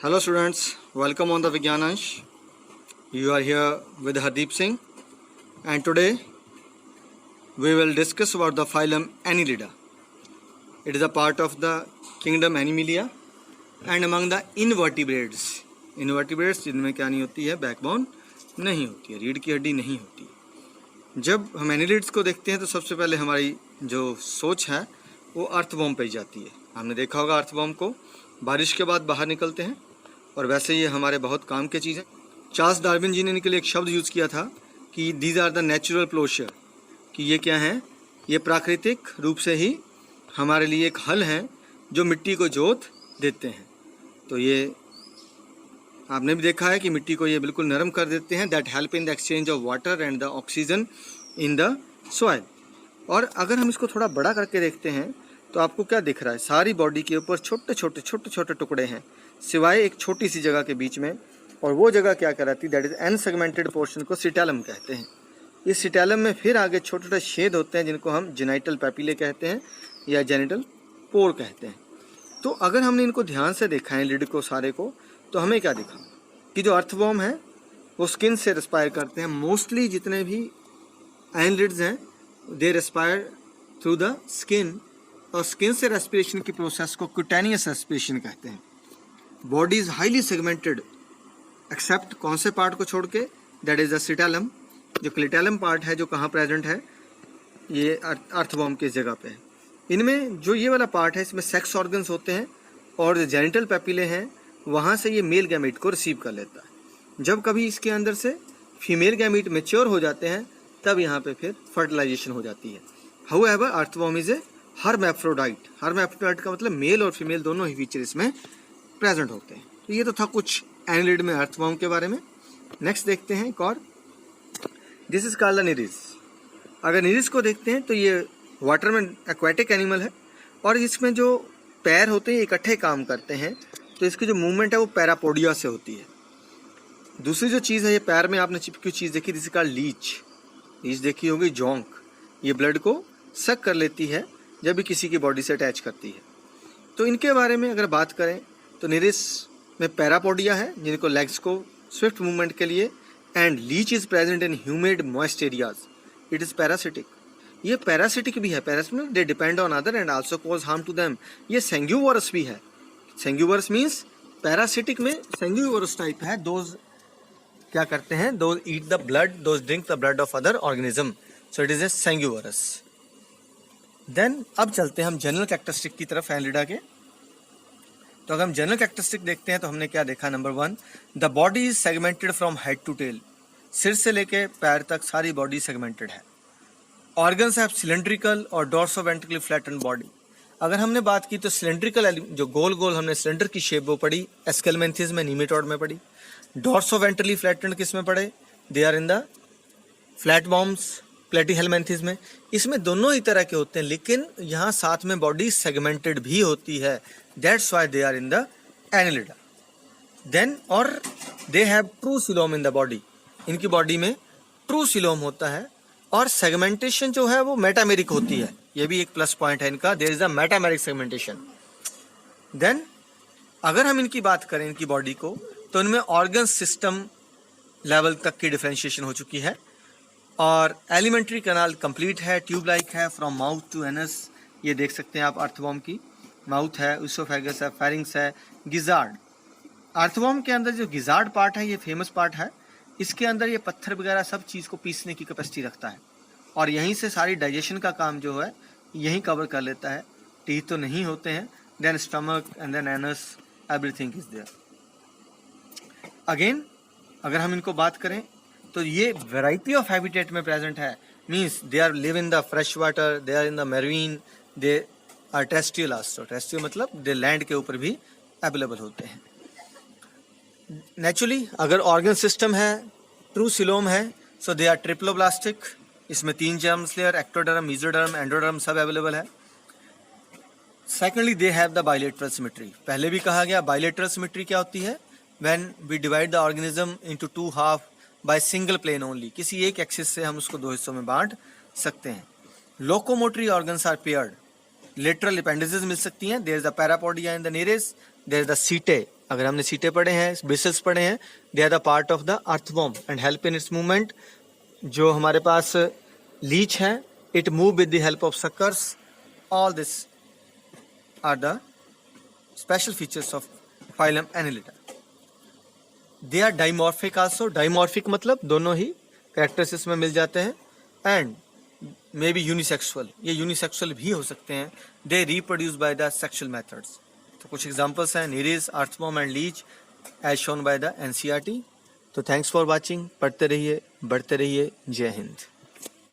Hello students, welcome on the Vigyanansh. You are here with Hardeep Singh and today we will discuss about the phylum Annelida. It is a part of the kingdom Animalia and among the invertebrates. Invertebrates जिनमें क्या नहीं होती है, backbone नहीं होती है, रीढ़ की हड्डी नहीं होती है। जब हम एनिलिड्स को देखते हैं तो सबसे पहले हमारी जो सोच है वो अर्थवॉर्म पे जाती है। हमने देखा होगा अर्थवॉर्म को बारिश के बाद बाहर निकलते हैं और वैसे ये हमारे बहुत काम की चीज़ है। चार्ल्स डार्विन जी ने इनके लिए एक शब्द यूज़ किया था कि दीज आर द नेचुरल प्लोशर, कि ये क्या है, ये प्राकृतिक रूप से ही हमारे लिए एक हल है जो मिट्टी को जोत देते हैं। तो ये आपने भी देखा है कि मिट्टी को ये बिल्कुल नरम कर देते हैं। That help in the exchange of water and the oxygen in the soil. और अगर हम इसको थोड़ा बड़ा करके देखते हैं तो आपको क्या दिख रहा है, सारी बॉडी के ऊपर छोटे छोटे टुकड़े हैं सिवाय एक छोटी सी जगह के बीच में, और वो जगह क्या कहलाती है, that is an segmented portion को सिटैलम कहते हैं। इस सिटैलम में फिर आगे छोटे छोटे छेद होते हैं जिनको हम जेनिटल पैपिले कहते हैं या जेनिटल पोर कहते हैं। तो अगर हमने इनको ध्यान से देखा है लिड को सारे को, तो हमें क्या दिखा कि जो अर्थवॉर्म है वो स्किन से रेस्पायर करते हैं। मोस्टली जितने भी एनिलिड्स हैं they respire through the skin, और स्किन से रेस्पिरेशन की प्रोसेस को क्यूटेनियस रेस्पिरेशन कहते हैं। Body is highly segmented except कौन से पार्ट को छोड़ के, दैट इज द सिटैलम। जो क्लिटैलम पार्ट है जो कहाँ प्रेजेंट है, ये अर्थवॉर्म की जगह पे है। इनमें जो ये वाला पार्ट है इसमें सेक्स ऑर्गन्स होते हैं और जो जेनिटल पैपिले हैं वहाँ से ये मेल गैमीट को रिसीव कर लेता है। जब कभी इसके अंदर से फीमेल गैमीट मैच्योर हो जाते हैं तब यहाँ पे फिर फर्टिलाइजेशन हो जाती है। However earthworm is a hermaphrodite. Hermaphrodite का मतलब मेल और फीमेल दोनों ही फीचर इसमें प्रेजेंट होते हैं। तो ये तो था कुछ एनिलिड में अर्थवॉर्म के बारे में। नेक्स्ट देखते हैं एक और, दिस इज कॉल्ड द निरिस। अगर निरिस को देखते हैं तो ये वाटर में एक्वाटिक एनिमल है और इसमें जो पैर होते हैं इकट्ठे काम करते हैं, तो इसकी जो मूवमेंट है वो पैरापोडिया से होती है। दूसरी जो चीज़ है, ये पैर में आपने चिपकी चीज़ देखी, this is called leech. Leech देखी होगी, जोंक। ये ब्लड को सक कर लेती है जब भी किसी की बॉडी से अटैच करती है। तो इनके बारे में अगर बात करें तो निरिस में पैरापोडिया है जिनको लेग्स को स्विफ्ट मूवमेंट के लिए, and leech is present in humid moist areas. It is parasitic. ये पैरासिटिक भी है, parasitic they depend on other and also cause harm to them. ये सेंग्यूवरस भी है। सेंग्यूवरस मीन्स पैरासिटिक में सेंग्यूवरस टाइप है। दोज क्या करते हैं, those eat the blood, those drink the blood of other organism, so it is a sanguivorous. Then अब चलते हैं हम जनरल कैरेक्टरिस्टिक की तरफ एनिलिडा के। तो अगर हम जनरल कैरेक्टरिस्टिक देखते हैं तो हमने क्या देखा, number 1, the body is segmented from head to tail. सिर से लेके पैर तक सारी बॉडी सेगमेंटेड है। ऑर्गन्स हैव सिलेंड्रिकल और डोर्सोवेंट्रिकली फ्लैटन बॉडी। अगर हमने बात की तो सिलेंड्रिकल जो गोल गोल हमने सिलेंडर की शेप वो पड़ी एस्केलमेंथिस में, नीमेटोड में पड़ी। डोर्सोवेंट्रली फ्लैटन किस में पड़े, दे are in the flatworms, Platyhelminthes में। इसमें दोनों ही तरह के होते हैं, लेकिन यहाँ साथ में बॉडी सेगमेंटेड भी होती है। That's why they are in the Annelida. Then और they have true coelom in the body. इनकी बॉडी में ट्रू सिलोम होता है और सेगमेंटेशन जो है वो मेटामेरिक होती है। ये भी एक प्लस पॉइंट है इनका, there is a metameric segmentation. Then अगर हम इनकी बात करें इनकी बॉडी को, तो इनमें ऑर्गन सिस्टम लेवल तक की डिफरेंशिएशन हो चुकी है और एलिमेंट्री कैनाल कंप्लीट है, ट्यूब लाइक है फ्रॉम माउथ टू एनस। ये देख सकते हैं आप अर्थवॉर्म की, माउथ है, इसोफेगस है, फेरिंग्स है, गिजार्ड। अर्थवॉर्म के अंदर जो गिजार्ड पार्ट है ये फेमस पार्ट है। इसके अंदर ये पत्थर वगैरह सब चीज़ को पीसने की कैपेसिटी रखता है और यहीं से सारी डाइजेशन का काम जो है यहीं कवर कर लेता है। टीथ तो नहीं होते हैं। Then stomach and then anus, everything is there. Again अगर हम इनको बात करें तो ये वैरायटी ऑफ हैबिटेट में प्रेजेंट है। Means they are live in the fresh water, they are in the marine, they are terrestrial also. Terrestrial मतलब दे लैंड के ऊपर भी अवेलेबल होते हैं। नेचुरली अगर ऑर्गन सिस्टम है, ट्रू सिलोम है, सो दे आर ट्रिप्लोब्लास्टिक। इसमें 3 germs layer, ectoderm, mesoderm, endoderm सब अवेलेबल है। Secondly they have the bilateral symmetry. पहले भी कहा गया बाइलेटरल सिमेट्री क्या होती है, when we divide the organism into 2 half by single plane only. किसी एक एक्सिस से हम उसको 2 हिस्सों में बांट सकते हैं। Locomotory organs are paired. Lateral appendages मिल सकती हैं। There is the parapodia in the Nereis, there is the setae अगर हमने सीटे पढ़े हैं, बेसिल्स पढ़े हैं, they are the part of the earthworm and help in its movement. जो हमारे पास लीच है, it move with the help of suckers. All this are the special features of phylum Annelida. They are dimorphic also. Dimorphic मतलब दोनों ही characters इसमें मिल जाते हैं. And may be unisexual. ये यूनिसेक्सुअल भी हो सकते हैं. They reproduce by the sexual methods. तो कुछ एग्जांपल्स हैं Nereis, earthworm and leech as shown by the NCERT. तो थैंक्स फॉर वाचिंग. पढ़ते रहिए, बढ़ते रहिए. जय हिंद.